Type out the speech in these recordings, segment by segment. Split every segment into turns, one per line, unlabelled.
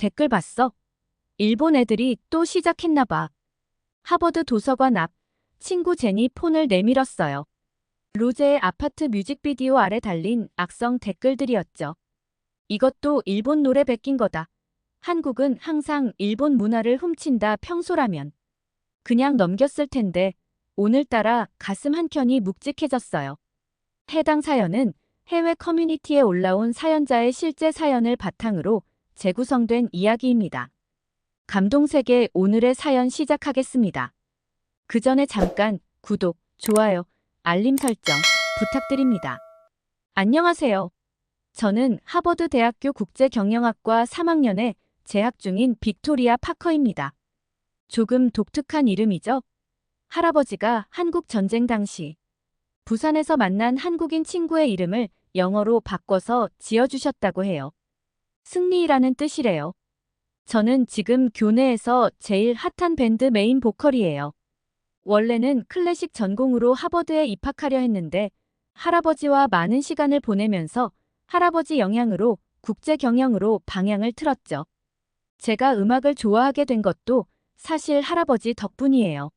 댓글 봤어? 일본 애들이 또 시작했나 봐. 하버드 도서관 앞 친구 제니 폰을 내밀었어요. 로제의 아파트 뮤직비디오 아래 달린 악성 댓글들이었죠. 이것도 일본 노래 베낀 거다. 한국은 항상 일본 문화를 훔친다 평소라면. 그냥 넘겼을 텐데 오늘따라 가슴 한켠이 묵직해졌어요. 해당 사연은 해외 커뮤니티에 올라온 사연자의 실제 사연을 바탕으로 재구성된 이야기입니다. 감동세계 오늘의 사연 시작하겠습니다. 그 전에 잠깐 구독, 좋아요, 알림 설정 부탁드립니다. 안녕하세요. 저는 하버드 대학교 국제경영학과 3학년에 재학 중인 빅토리아 파커입니다. 조금 독특한 이름이죠? 할아버지가 한국 전쟁 당시 부산에서 만난 한국인 친구의 이름을 영어로 바꿔서 지어주셨다고 해요. 승리라는 뜻이래요. 저는 지금 교내에서 제일 핫한 밴드 메인 보컬이에요. 원래는 클래식 전공으로 하버드에 입학하려 했는데 할아버지와 많은 시간을 보내면서 할아버지 영향으로 국제 경영으로 방향을 틀었죠. 제가 음악을 좋아하게 된 것도 사실 할아버지 덕분이에요.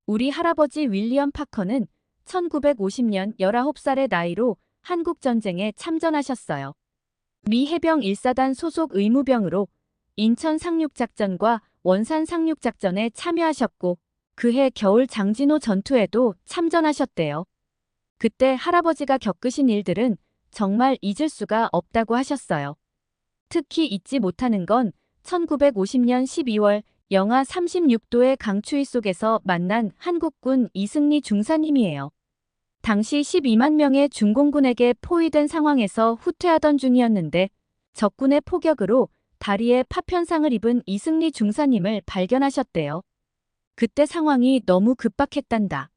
우리 할아버지 윌리엄 파커는 1950년 19살의 나이로 한국전쟁에 참전하셨어요. 미 해병 1사단 소속 의무병으로 인천 상륙작전과 원산 상륙작전에 참여하셨고 그해 겨울 장진호 전투에도 참전하셨대요. 그때 할아버지가 겪으신 일들은 정말 잊을 수가 없다고 하셨어요. 특히 잊지 못하는 건 1950년 12월 영하 36도의 강추위 속에서 만난 한국군 이승리 중사님이에요. 당시 12만 명의 중공군에게 포위된 상황에서 후퇴하던 중이었는데 적군의 포격으로 다리에 파편상을 입은 이승리 중사님을 발견하셨대요. 그때 상황이 너무 급박했단다.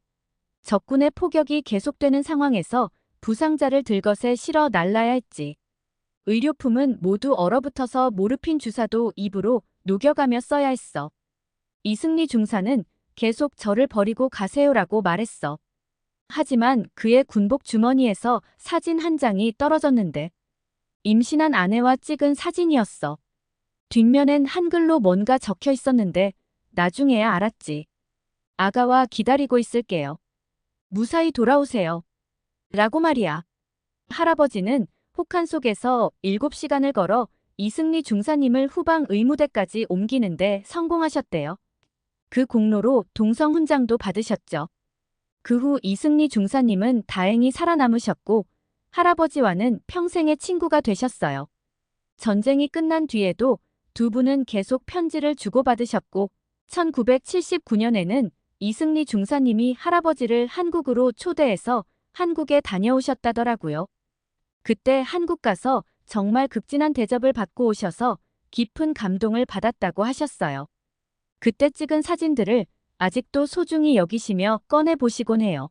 적군의 포격이 계속되는 상황에서 부상자를 들것에 실어 날라야 했지. 의료품은 모두 얼어붙어서 모르핀 주사도 입으로 녹여가며 써야 했어. 이승리 중사는 계속 저를 버리고 가세요라고 말했어. 하지만 그의 군복 주머니에서 사진 한 장이 떨어졌는데 임신한 아내와 찍은 사진이었어. 뒷면엔 한글로 뭔가 적혀 있었는데 나중에야 알았지. 아가와 기다리고 있을게요. 무사히 돌아오세요. 라고 말이야. 할아버지는 혹한 속에서 7시간을 걸어 이승리 중사님을 후방 의무대까지 옮기는데 성공하셨대요. 그 공로로 동성 훈장도 받으셨죠. 그 후 이승리 중사님은 다행히 살아남으셨고 할아버지와는 평생의 친구가 되셨어요. 전쟁이 끝난 뒤에도 두 분은 계속 편지를 주고받으셨고 1979년에는 이승리 중사님이 할아버지를 한국으로 초대해서 한국에 다녀오셨다더라고요. 그때 한국 가서 정말 극진한 대접을 받고 오셔서 깊은 감동을 받았다고 하셨어요. 그때 찍은 사진들을 아직도 소중히 여기시며 꺼내보시곤 해요.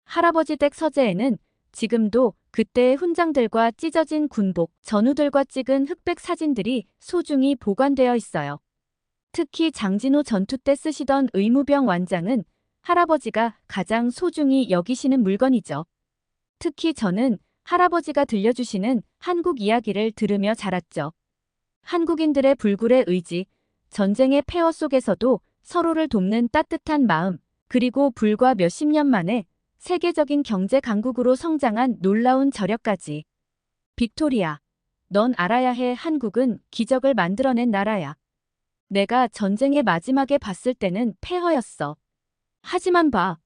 할아버지 댁 서재에는 지금도 그때의 훈장들과 찢어진 군복, 전우들과 찍은 흑백 사진들이 소중히 보관되어 있어요. 특히 장진호 전투 때 쓰시던 의무병 완장은 할아버지가 가장 소중히 여기시는 물건이죠. 특히 저는 할아버지가 들려주시는 한국 이야기를 들으며 자랐죠. 한국인들의 불굴의 의지, 전쟁의 폐허 속에서도 서로를 돕는 따뜻한 마음, 그리고 불과 몇십 년 만에 세계적인 경제 강국으로 성장한 놀라운 저력까지. 빅토리아, 넌 알아야 해. 한국은 기적을 만들어낸 나라야. 내가 전쟁의 마지막에 봤을 때는 폐허였어. 하지만 봐.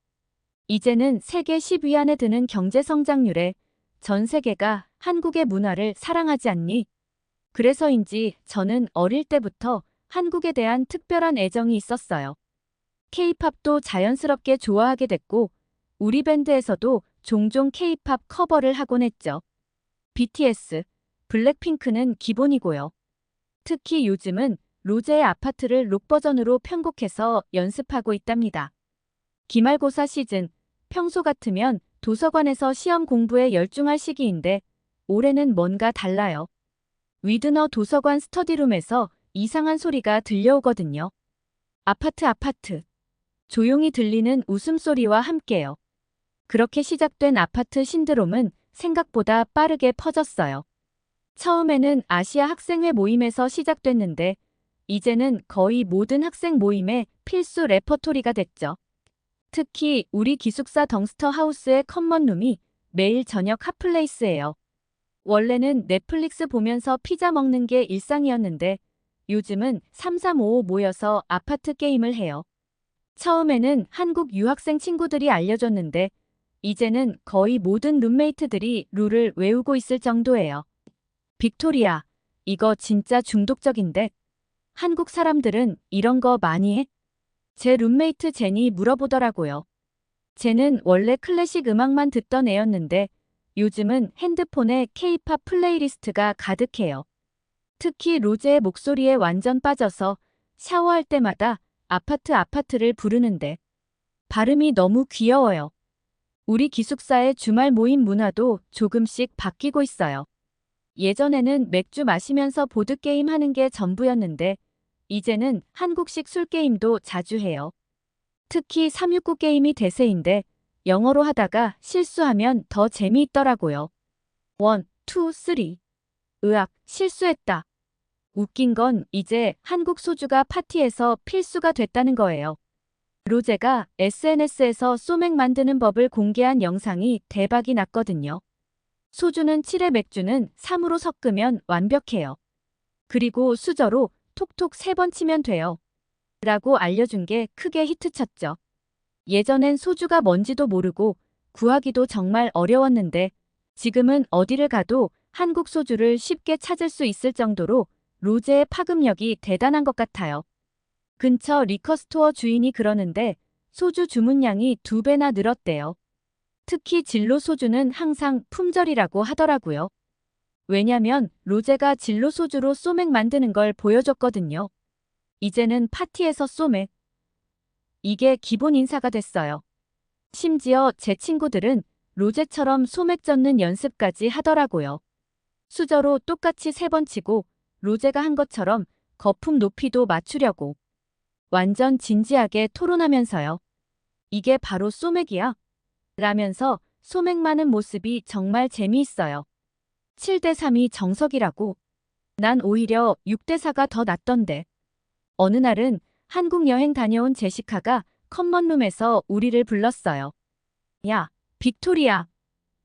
이제는 세계 10위 안에 드는 경제 성장률에 전 세계가 한국의 문화를 사랑하지 않니? 그래서인지 저는 어릴 때부터 한국에 대한 특별한 애정이 있었어요. K-팝도 자연스럽게 좋아하게 됐고 우리 밴드에서도 종종 K-팝 커버를 하곤 했죠. BTS, 블랙핑크는 기본이고요. 특히 요즘은 로제의 아파트를 록 버전으로 편곡해서 연습하고 있답니다. 기말고사 시즌, 평소 같으면 도서관에서 시험 공부에 열중할 시기인데 올해는 뭔가 달라요. 위드너 도서관 스터디룸에서 이상한 소리가 들려오거든요. 아파트. 조용히 들리는 웃음소리와 함께요. 그렇게 시작된 아파트 신드롬은 생각보다 빠르게 퍼졌어요. 처음에는 아시아 학생회 모임에서 시작됐는데 이제는 거의 모든 학생 모임의 필수 레퍼토리가 됐죠. 특히 우리 기숙사 덩스터 하우스의 커먼룸이 매일 저녁 핫플레이스예요. 원래는 넷플릭스 보면서 피자 먹는 게 일상이었는데 요즘은 3355 모여서 아파트 게임을 해요. 처음에는 한국 유학생 친구들이 알려줬는데 이제는 거의 모든 룸메이트들이 룰을 외우고 있을 정도예요. 빅토리아, 이거 진짜 중독적인데 한국 사람들은 이런 거 많이 해? 제 룸메이트 제니 물어보더라고요. 쟤는 원래 클래식 음악만 듣던 애였는데 요즘은 핸드폰에 케이팝 플레이리스트가 가득해요. 특히 로제의 목소리에 완전 빠져서 샤워할 때마다 아파트를 부르는데 발음이 너무 귀여워요. 우리 기숙사의 주말 모임 문화도 조금씩 바뀌고 있어요. 예전에는 맥주 마시면서 보드게임 하는 게 전부였는데 이제는 한국식 술게임도 자주 해요. 특히 369 게임이 대세인데 영어로 하다가 실수하면 더 재미있더라고요. 1, 2, 3. 으악, 실수했다. 웃긴 건 이제 한국 소주가 파티에서 필수가 됐다는 거예요. 로제가 SNS에서 소맥 만드는 법을 공개한 영상이 대박이 났거든요. 소주는 7에 맥주는 3으로 섞으면 완벽해요. 그리고 수저로 톡톡 3번 치면 돼요. 라고 알려준 게 크게 히트쳤죠. 예전엔 소주가 뭔지도 모르고 구하기도 정말 어려웠는데 지금은 어디를 가도 한국 소주를 쉽게 찾을 수 있을 정도로 로제의 파급력이 대단한 것 같아요. 근처 리커스토어 주인이 그러는데 소주 주문량이 2배나 늘었대요. 특히 진로 소주는 항상 품절이라고 하더라고요. 왜냐면 로제가 진로 소주로 소맥 만드는 걸 보여줬거든요. 이제는 파티에서 소맥. 이게 기본 인사가 됐어요. 심지어 제 친구들은 로제처럼 소맥 젓는 연습까지 하더라고요. 수저로 똑같이 3번 치고 로제가 한 것처럼 거품 높이도 맞추려고. 완전 진지하게 토론하면서요. 이게 바로 소맥이야? 라면서 소맥 많은 모습이 정말 재미있어요. 7대3이 정석이라고. 난 오히려 6대4가 더 낫던데. 어느 날은 한국 여행 다녀온 제시카가 커먼룸에서 우리를 불렀어요. 야, 빅토리아.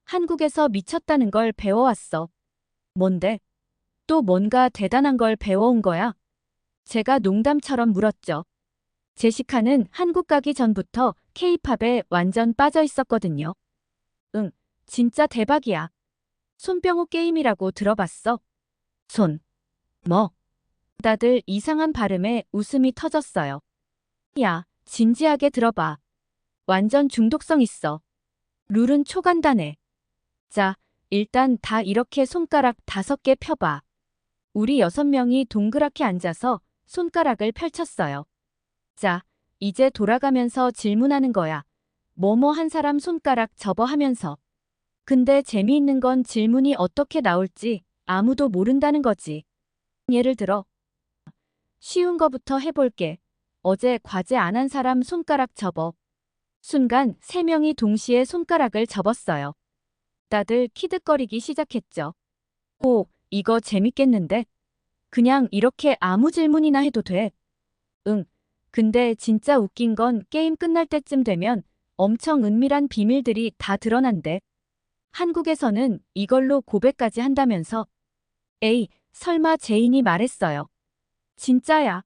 한국에서 미쳤다는 걸 배워왔어. 뭔데? 또 뭔가 대단한 걸 배워온 거야? 제가 농담처럼 물었죠. 제시카는 한국 가기 전부터 케이팝에 완전 빠져 있었거든요. 응, 진짜 대박이야. 손병호 게임이라고 들어봤어? 손. 뭐? 다들 이상한 발음에 웃음이 터졌어요. 야, 진지하게 들어봐. 완전 중독성 있어. 룰은 초간단해. 자, 일단 다 이렇게 손가락 5개 펴봐. 우리 6명이 동그랗게 앉아서 손가락을 펼쳤어요. 자, 이제 돌아가면서 질문하는 거야. 뭐뭐 한 사람 손가락 접어 하면서. 근데 재미있는 건 질문이 어떻게 나올지 아무도 모른다는 거지. 예를 들어, 쉬운 거부터 해볼게. 어제 과제 안 한 사람 손가락 접어. 순간 3명이 동시에 손가락을 접었어요. 다들 키득거리기 시작했죠. 오, 이거 재밌겠는데? 그냥 이렇게 아무 질문이나 해도 돼. 응. 근데 진짜 웃긴 건 게임 끝날 때쯤 되면 엄청 은밀한 비밀들이 다 드러난대. 한국에서는 이걸로 고백까지 한다면서. 에이, 설마 제인이 말했어요. 진짜야.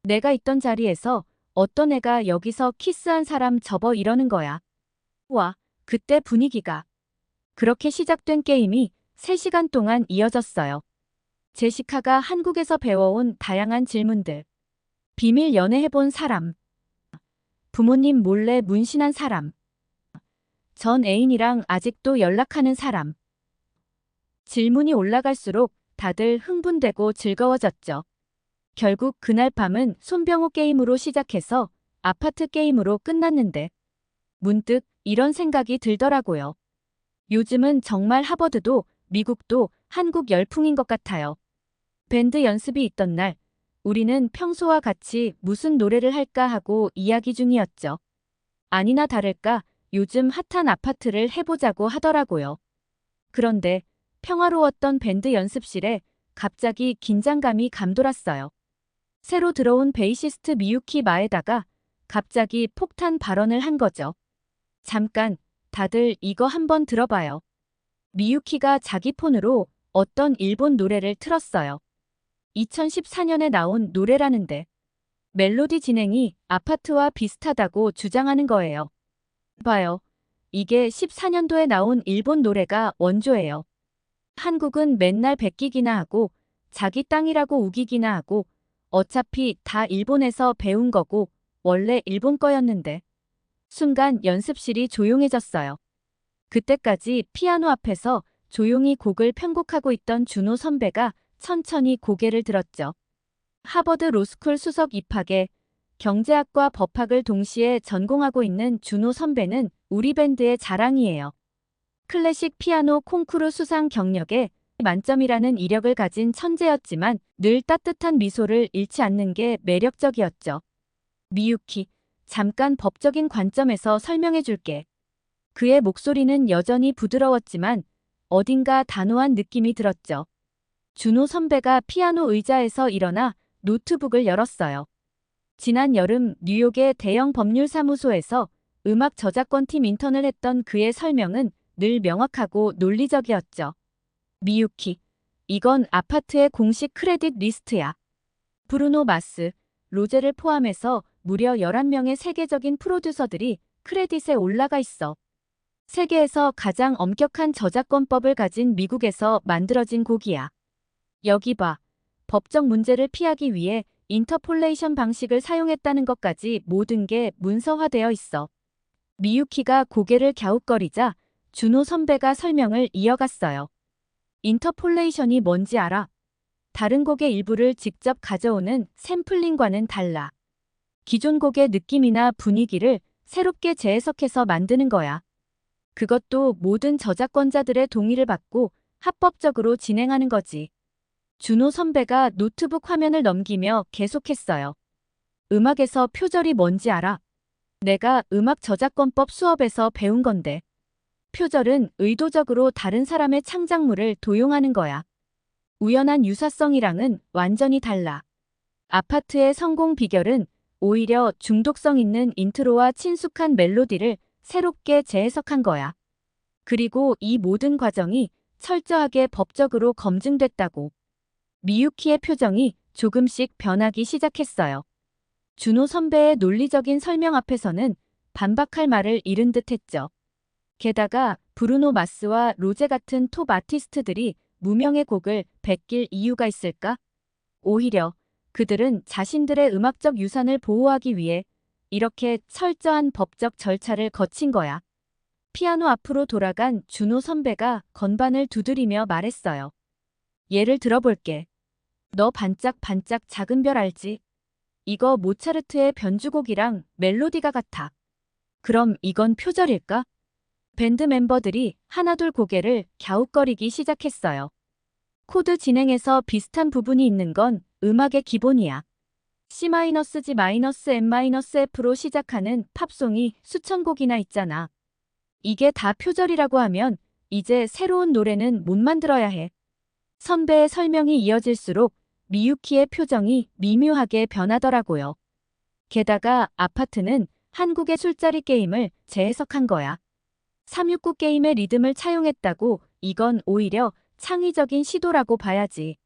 내가 있던 자리에서 어떤 애가 여기서 키스한 사람 접어 이러는 거야. 와, 그때 분위기가. 그렇게 시작된 게임이 3시간 동안 이어졌어요. 제시카가 한국에서 배워온 다양한 질문들. 비밀 연애해본 사람. 부모님 몰래 문신한 사람. 전 애인이랑 아직도 연락하는 사람. 질문이 올라갈수록 다들 흥분되고 즐거워졌죠. 결국 그날 밤은 손병호 게임으로 시작해서 아파트 게임으로 끝났는데 문득 이런 생각이 들더라고요. 요즘은 정말 하버드도 미국도 한국 열풍인 것 같아요. 밴드 연습이 있던 날 우리는 평소와 같이 무슨 노래를 할까 하고 이야기 중이었죠. 아니나 다를까 요즘 핫한 아파트를 해보자고 하더라고요. 그런데 평화로웠던 밴드 연습실에 갑자기 긴장감이 감돌았어요. 새로 들어온 베이시스트 미유키 마에다가 갑자기 폭탄 발언을 한 거죠. 잠깐, 다들 이거 한번 들어봐요. 미유키가 자기 폰으로 어떤 일본 노래를 틀었어요. 2014년에 나온 노래라는데 멜로디 진행이 아파트와 비슷하다고 주장하는 거예요. 봐요. 이게 14년도에 나온 일본 노래가 원조예요. 한국은 맨날 베끼기나 하고 자기 땅이라고 우기기나 하고 어차피 다 일본에서 배운 거고 원래 일본 거였는데. 순간 연습실이 조용해졌어요. 그때까지 피아노 앞에서 조용히 곡을 편곡하고 있던 준호 선배가 천천히 고개를 들었죠. 하버드 로스쿨 수석 입학에 경제학과 법학을 동시에 전공하고 있는 준호 선배는 우리 밴드의 자랑이에요. 클래식 피아노 콩쿠르 수상 경력에 만점이라는 이력을 가진 천재였지만 늘 따뜻한 미소를 잃지 않는 게 매력적이었죠. 미유키, 잠깐 법적인 관점에서 설명해 줄게. 그의 목소리는 여전히 부드러웠지만 어딘가 단호한 느낌이 들었죠. 준호 선배가 피아노 의자에서 일어나 노트북을 열었어요. 지난 여름 뉴욕의 대형 법률사무소에서 음악 저작권팀 인턴을 했던 그의 설명은 늘 명확하고 논리적이었죠. 미유키, 이건 아파트의 공식 크레딧 리스트야. 브루노 마스, 로제를 포함해서 무려 11명의 세계적인 프로듀서들이 크레딧에 올라가 있어. 세계에서 가장 엄격한 저작권법을 가진 미국에서 만들어진 곡이야. 여기 봐. 법적 문제를 피하기 위해 인터폴레이션 방식을 사용했다는 것까지 모든 게 문서화되어 있어. 미유키가 고개를 갸웃거리자 준호 선배가 설명을 이어갔어요. 인터폴레이션이 뭔지 알아? 다른 곡의 일부를 직접 가져오는 샘플링과는 달라. 기존 곡의 느낌이나 분위기를 새롭게 재해석해서 만드는 거야. 그것도 모든 저작권자들의 동의를 받고 합법적으로 진행하는 거지. 준호 선배가 노트북 화면을 넘기며 계속했어요. 음악에서 표절이 뭔지 알아? 내가 음악 저작권법 수업에서 배운 건데. 표절은 의도적으로 다른 사람의 창작물을 도용하는 거야. 우연한 유사성이랑은 완전히 달라. 아파트의 성공 비결은 오히려 중독성 있는 인트로와 친숙한 멜로디를 새롭게 재해석한 거야. 그리고 이 모든 과정이 철저하게 법적으로 검증됐다고. 미유키의 표정이 조금씩 변하기 시작했어요. 준호 선배의 논리적인 설명 앞에서는 반박할 말을 잃은 듯 했죠. 게다가 브루노 마스와 로제 같은 톱 아티스트들이 무명의 곡을 베낄 이유가 있을까? 오히려 그들은 자신들의 음악적 유산을 보호하기 위해 이렇게 철저한 법적 절차를 거친 거야. 피아노 앞으로 돌아간 준호 선배가 건반을 두드리며 말했어요. 예를 들어볼게. 너 반짝반짝 작은 별 알지? 이거 모차르트의 변주곡이랑 멜로디가 같아. 그럼 이건 표절일까? 밴드 멤버들이 하나둘 고개를 갸웃거리기 시작했어요. 코드 진행에서 비슷한 부분이 있는 건 음악의 기본이야. C-G-M-F로 시작하는 팝송이 수천 곡이나 있잖아. 이게 다 표절이라고 하면 이제 새로운 노래는 못 만들어야 해. 선배의 설명이 이어질수록 미유키의 표정이 미묘하게 변하더라고요. 게다가 아파트는 한국의 술자리 게임을 재해석한 거야. 369 게임의 리듬을 차용했다고 이건 오히려 창의적인 시도라고 봐야지.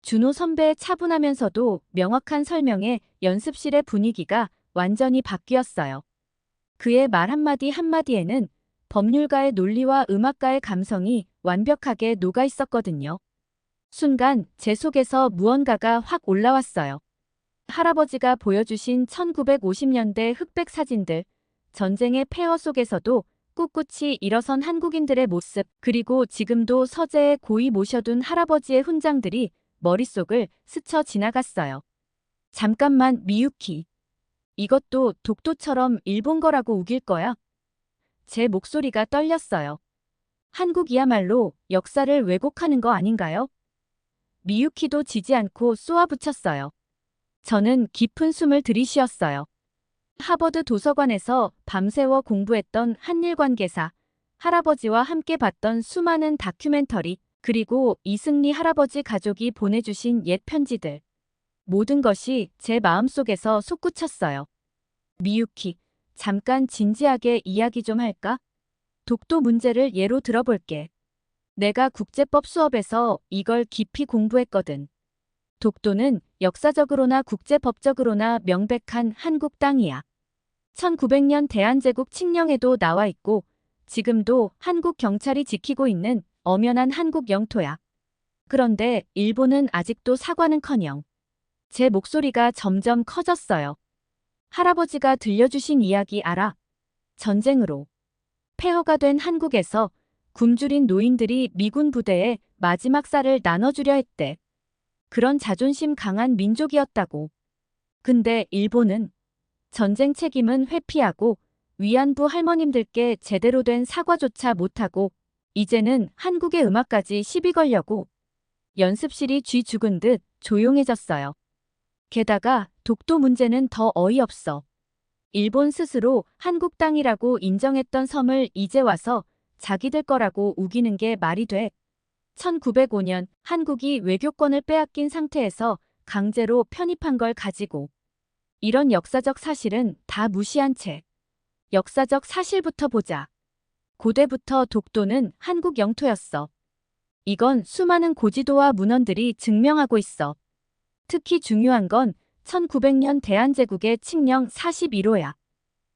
준호 선배의 차분하면서도 명확한 설명에 연습실의 분위기가 완전히 바뀌었어요. 그의 말 한마디 한마디에는 법률가의 논리와 음악가의 감성이 완벽하게 녹아 있었거든요. 순간 제 속에서 무언가가 확 올라왔어요. 할아버지가 보여주신 1950년대 흑백 사진들, 전쟁의 폐허 속에서도 꿋꿋이 일어선 한국인들의 모습, 그리고 지금도 서재에 고이 모셔둔 할아버지의 훈장들이 머릿속을 스쳐 지나갔어요. 잠깐만 미유키. 이것도 독도처럼 일본 거라고 우길 거야? 제 목소리가 떨렸어요. 한국이야말로 역사를 왜곡하는 거 아닌가요? 미유키도 지지 않고 쏘아붙였어요. 저는 깊은 숨을 들이쉬었어요. 하버드 도서관에서 밤새워 공부했던 한일 관계사, 할아버지와 함께 봤던 수많은 다큐멘터리, 그리고 이승리 할아버지 가족이 보내주신 옛 편지들. 모든 것이 제 마음속에서 솟구쳤어요. 미유키, 잠깐 진지하게 이야기 좀 할까? 독도 문제를 예로 들어볼게. 내가 국제법 수업에서 이걸 깊이 공부했거든. 독도는 역사적으로나 국제법적으로나 명백한 한국 땅이야. 1900년 대한제국 칙령에도 나와 있고 지금도 한국 경찰이 지키고 있는 엄연한 한국 영토야. 그런데 일본은 아직도 사과는커녕 제 목소리가 점점 커졌어요. 할아버지가 들려주신 이야기 알아? 전쟁으로 폐허가 된 한국에서 굶주린 노인들이 미군 부대에 마지막 쌀을 나눠주려 했대. 그런 자존심 강한 민족이었다고. 근데 일본은 전쟁 책임은 회피하고 위안부 할머님들께 제대로 된 사과조차 못하고 이제는 한국의 음악까지 시비 걸려고 연습실이 쥐 죽은 듯 조용해졌어요. 게다가 독도 문제는 더 어이없어. 일본 스스로 한국 땅이라고 인정했던 섬을 이제 와서 자기들 거라고 우기는 게 말이 돼. 1905년 한국이 외교권을 빼앗긴 상태에서 강제로 편입한 걸 가지고 이런 역사적 사실은 다 무시한 채 역사적 사실부터 보자. 고대부터 독도는 한국 영토였어. 이건 수많은 고지도와 문헌들이 증명하고 있어. 특히 중요한 건 1900년 대한제국의 칙령 41호야.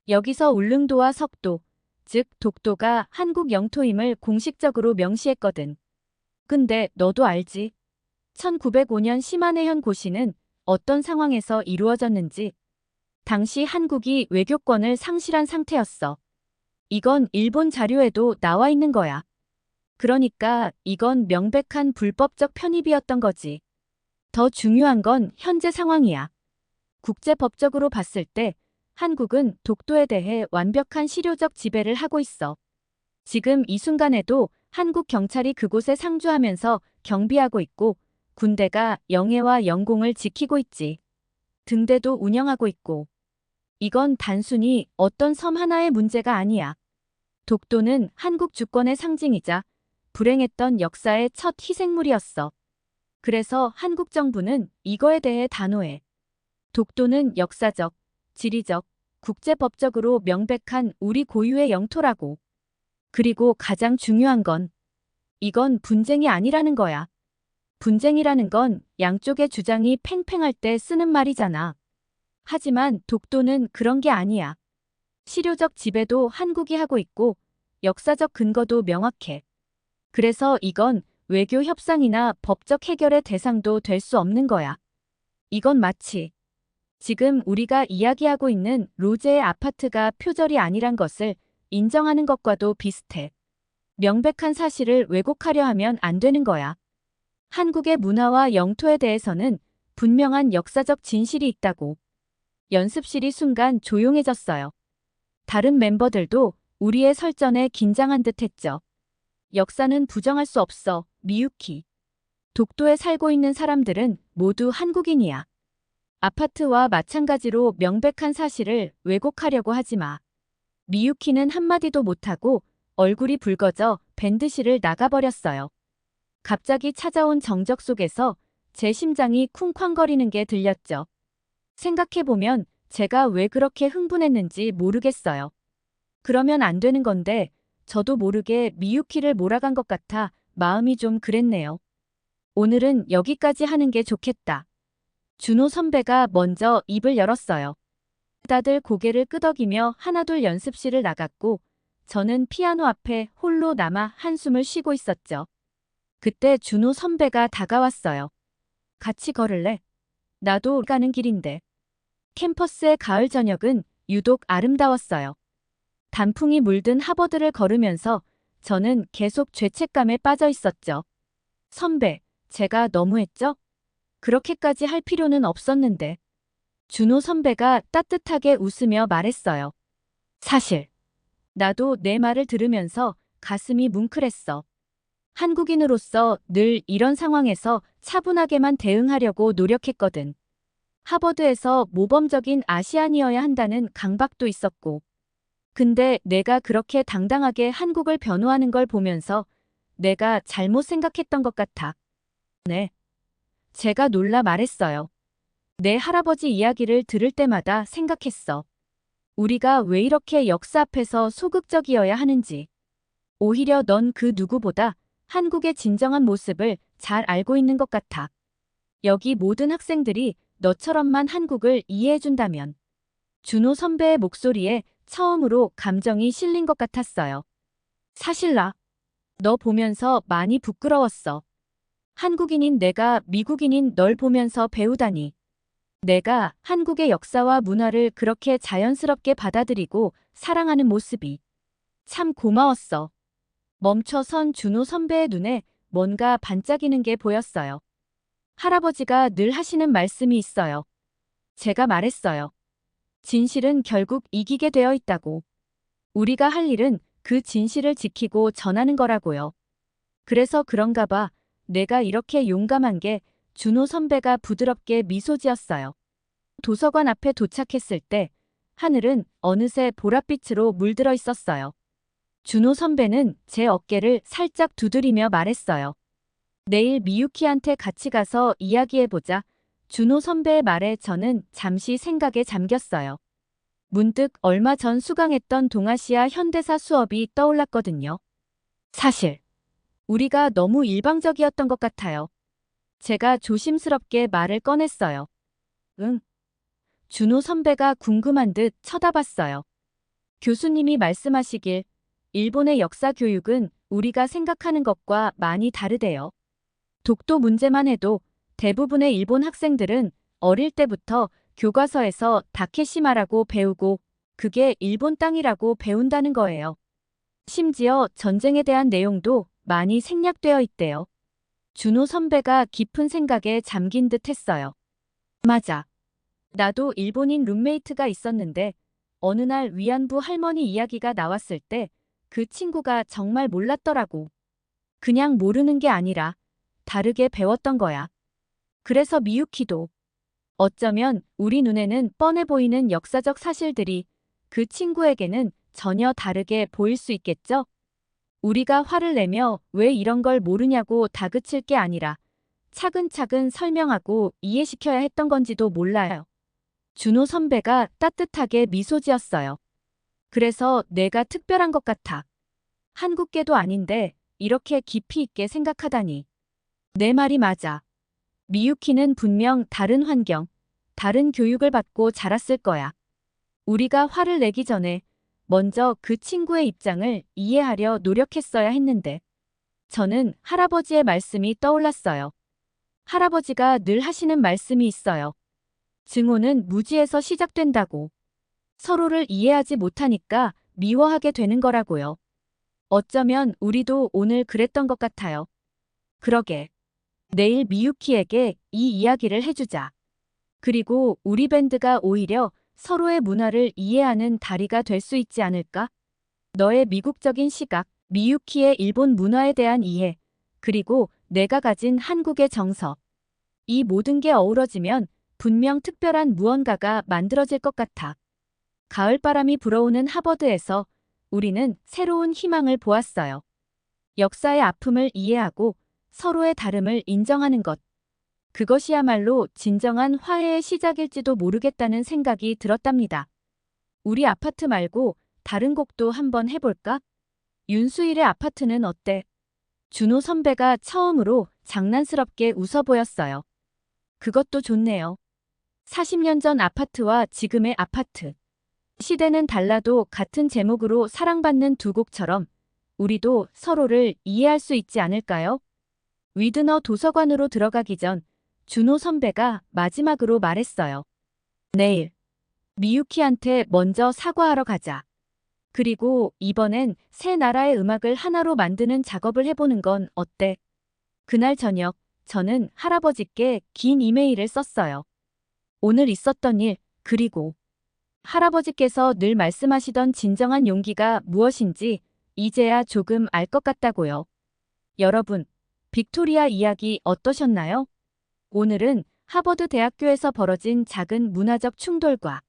여기서 울릉도와 석도, 즉 독도가 한국 영토임을 공식적으로 명시했거든. 근데 너도 알지? 1905년 심한해현 고시는 어떤 상황에서 이루어졌는지. 당시 한국이 외교권을 상실한 상태였어. 이건 일본 자료에도 나와 있는 거야. 그러니까 이건 명백한 불법적 편입이었던 거지. 더 중요한 건 현재 상황이야. 국제법적으로 봤을 때 한국은 독도에 대해 완벽한 실효적 지배를 하고 있어. 지금 이 순간에도 한국 경찰이 그곳에 상주하면서 경비하고 있고 군대가 영해와 영공을 지키고 있지. 등대도 운영하고 있고. 이건 단순히 어떤 섬 하나의 문제가 아니야. 독도는 한국 주권의 상징이자 불행했던 역사의 첫 희생물이었어. 그래서 한국 정부는 이거에 대해 단호해. 독도는 역사적, 지리적, 국제법적으로 명백한 우리 고유의 영토라고. 그리고 가장 중요한 건 이건 분쟁이 아니라는 거야. 분쟁이라는 건 양쪽의 주장이 팽팽할 때 쓰는 말이잖아. 하지만 독도는 그런 게 아니야. 실효적 지배도 한국이 하고 있고 역사적 근거도 명확해. 그래서 이건 외교 협상이나 법적 해결의 대상도 될 수 없는 거야. 이건 마치 지금 우리가 이야기하고 있는 로제의 아파트가 표절이 아니란 것을 인정하는 것과도 비슷해. 명백한 사실을 왜곡하려 하면 안 되는 거야. 한국의 문화와 영토에 대해서는 분명한 역사적 진실이 있다고. 연습실이 순간 조용해졌어요. 다른 멤버들도 우리의 설전에 긴장한 듯 했죠. 역사는 부정할 수 없어, 미유키. 독도에 살고 있는 사람들은 모두 한국인이야. 아파트와 마찬가지로 명백한 사실을 왜곡하려고 하지 마. 미유키는 한마디도 못하고 얼굴이 붉어져 밴드실을 나가버렸어요. 갑자기 찾아온 정적 속에서 제 심장이 쿵쾅거리는 게 들렸죠. 생각해보면 제가 왜 그렇게 흥분했는지 모르겠어요. 그러면 안 되는 건데 저도 모르게 미유키를 몰아간 것 같아 마음이 좀 그랬네요. 오늘은 여기까지 하는 게 좋겠다. 준호 선배가 먼저 입을 열었어요. 다들 고개를 끄덕이며 하나둘 연습실을 나갔고 저는 피아노 앞에 홀로 남아 한숨을 쉬고 있었죠. 그때 준호 선배가 다가왔어요. 같이 걸을래? 나도 가는 길인데. 캠퍼스의 가을 저녁은 유독 아름다웠어요. 단풍이 물든 하버드를 걸으면서 저는 계속 죄책감에 빠져 있었죠. 선배, 제가 너무했죠? 그렇게까지 할 필요는 없었는데. 준호 선배가 따뜻하게 웃으며 말했어요. 사실 나도 내 말을 들으면서 가슴이 뭉클했어. 한국인으로서 늘 이런 상황에서 차분하게만 대응하려고 노력했거든. 하버드에서 모범적인 아시안이어야 한다는 강박도 있었고. 근데 내가 그렇게 당당하게 한국을 변호하는 걸 보면서 내가 잘못 생각했던 것 같아. 네. 제가 놀라 말했어요. 내 할아버지 이야기를 들을 때마다 생각했어. 우리가 왜 이렇게 역사 앞에서 소극적이어야 하는지. 오히려 넌 그 누구보다 한국의 진정한 모습을 잘 알고 있는 것 같아. 여기 모든 학생들이 너처럼만 한국을 이해해준다면. 준호 선배의 목소리에 처음으로 감정이 실린 것 같았어요. 사실 너 보면서 많이 부끄러웠어. 한국인인 내가 미국인인 널 보면서 배우다니. 내가 한국의 역사와 문화를 그렇게 자연스럽게 받아들이고 사랑하는 모습이 참 고마웠어. 멈춰선 준호 선배의 눈에 뭔가 반짝이는 게 보였어요. 할아버지가 늘 하시는 말씀이 있어요. 제가 말했어요. 진실은 결국 이기게 되어 있다고. 우리가 할 일은 그 진실을 지키고 전하는 거라고요. 그래서 그런가 봐. 내가 이렇게 용감한 게 준호 선배가 부드럽게 미소 지었어요. 도서관 앞에 도착했을 때 하늘은 어느새 보랏빛으로 물들어 있었어요. 준호 선배는 제 어깨를 살짝 두드리며 말했어요. 내일 미유키한테 같이 가서 이야기해보자. 준호 선배의 말에 저는 잠시 생각에 잠겼어요. 문득 얼마 전 수강했던 동아시아 현대사 수업이 떠올랐거든요. 사실 우리가 너무 일방적이었던 것 같아요. 제가 조심스럽게 말을 꺼냈어요. 응. 준호 선배가 궁금한 듯 쳐다봤어요. 교수님이 말씀하시길 일본의 역사 교육은 우리가 생각하는 것과 많이 다르대요. 독도 문제만 해도 대부분의 일본 학생들은 어릴 때부터 교과서에서 다케시마라고 배우고 그게 일본 땅이라고 배운다는 거예요. 심지어 전쟁에 대한 내용도 많이 생략되어 있대요. 준호 선배가 깊은 생각에 잠긴 듯 했어요. 맞아. 나도 일본인 룸메이트가 있었는데 어느 날 위안부 할머니 이야기가 나왔을 때 그 친구가 정말 몰랐더라고. 그냥 모르는 게 아니라 다르게 배웠던 거야. 그래서 미유키도 어쩌면 우리 눈에는 뻔해 보이는 역사적 사실들이 그 친구에게는 전혀 다르게 보일 수 있겠죠? 우리가 화를 내며 왜 이런 걸 모르냐고 다그칠 게 아니라 차근차근 설명하고 이해시켜야 했던 건지도 몰라요. 준호 선배가 따뜻하게 미소 지었어요. 그래서 내가 특별한 것 같아. 한국계도 아닌데 이렇게 깊이 있게 생각하다니. 내 말이 맞아. 미유키는 분명 다른 환경, 다른 교육을 받고 자랐을 거야. 우리가 화를 내기 전에 먼저 그 친구의 입장을 이해하려 노력했어야 했는데. 저는 할아버지의 말씀이 떠올랐어요. 할아버지가 늘 하시는 말씀이 있어요. 증오는 무지에서 시작된다고. 서로를 이해하지 못하니까 미워하게 되는 거라고요. 어쩌면 우리도 오늘 그랬던 것 같아요. 그러게. 내일 미유키에게 이 이야기를 해주자. 그리고 우리 밴드가 오히려 서로의 문화를 이해하는 다리가 될 수 있지 않을까? 너의 미국적인 시각, 미유키의 일본 문화에 대한 이해, 그리고 내가 가진 한국의 정서. 이 모든 게 어우러지면 분명 특별한 무언가가 만들어질 것 같아. 가을바람이 불어오는 하버드에서 우리는 새로운 희망을 보았어요. 역사의 아픔을 이해하고 서로의 다름을 인정하는 것. 그것이야말로 진정한 화해의 시작일지도 모르겠다는 생각이 들었답니다. 우리 아파트 말고 다른 곡도 한번 해볼까? 윤수일의 아파트는 어때? 준호 선배가 처음으로 장난스럽게 웃어 보였어요. 그것도 좋네요. 40년 전 아파트와 지금의 아파트. 시대는 달라도 같은 제목으로 사랑받는 두 곡처럼 우리도 서로를 이해할 수 있지 않을까요? 위드너 도서관으로 들어가기 전 준호 선배가 마지막으로 말했어요. 내일 미유키한테 먼저 사과하러 가자. 그리고 이번엔 새 나라의 음악을 하나로 만드는 작업을 해보는 건 어때? 그날 저녁 저는 할아버지께 긴 이메일을 썼어요. 오늘 있었던 일, 그리고 할아버지께서 늘 말씀하시던 진정한 용기가 무엇인지 이제야 조금 알 것 같다고요. 여러분, 빅토리아 이야기 어떠셨나요? 오늘은 하버드 대학교에서 벌어진 작은 문화적 충돌과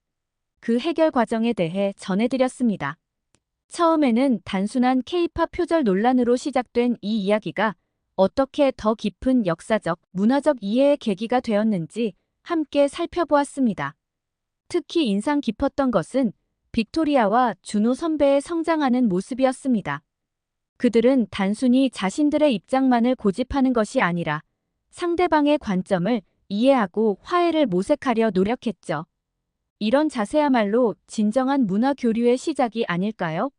그 해결 과정에 대해 전해드렸습니다. 처음에는 단순한 케이팝 표절 논란으로 시작된 이 이야기가 어떻게 더 깊은 역사적, 문화적 이해의 계기가 되었는지 함께 살펴보았습니다. 특히 인상 깊었던 것은 빅토리아와 준호 선배의 성장하는 모습이었습니다. 그들은 단순히 자신들의 입장만을 고집하는 것이 아니라 상대방의 관점을 이해하고 화해를 모색하려 노력했죠. 이런 자세야말로 진정한 문화 교류의 시작이 아닐까요?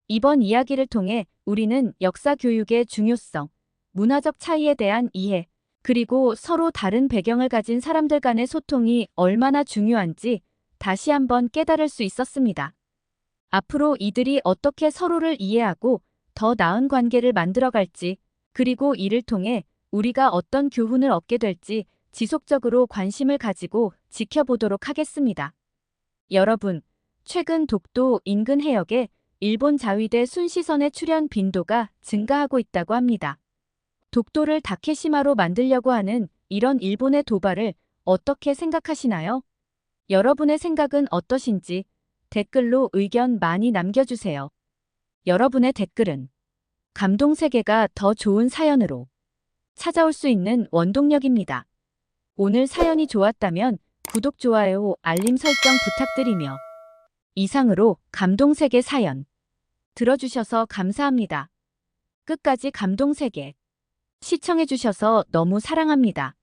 이번 이야기를 통해 우리는 역사 교육의 중요성, 문화적 차이에 대한 이해, 그리고 서로 다른 배경을 가진 사람들 간의 소통이 얼마나 중요한지 다시 한번 깨달을 수 있었습니다. 앞으로 이들이 어떻게 서로를 이해하고 더 나은 관계를 만들어갈지, 그리고 이를 통해 우리가 어떤 교훈을 얻게 될지 지속적으로 관심을 가지고 지켜보도록 하겠습니다. 여러분, 최근 독도 인근 해역에 일본 자위대 순시선의 출현 빈도가 증가하고 있다고 합니다. 독도를 다케시마로 만들려고 하는 이런 일본의 도발을 어떻게 생각하시나요? 여러분의 생각은 어떠신지 댓글로 의견 많이 남겨주세요. 여러분의 댓글은 감동 세계가 더 좋은 사연으로 찾아올 수 있는 원동력입니다. 오늘 사연이 좋았다면 구독, 좋아요, 알림 설정 부탁드리며 이상으로 감동세계 사연 들어주셔서 감사합니다. 끝까지 감동세계 시청해주셔서 너무 사랑합니다.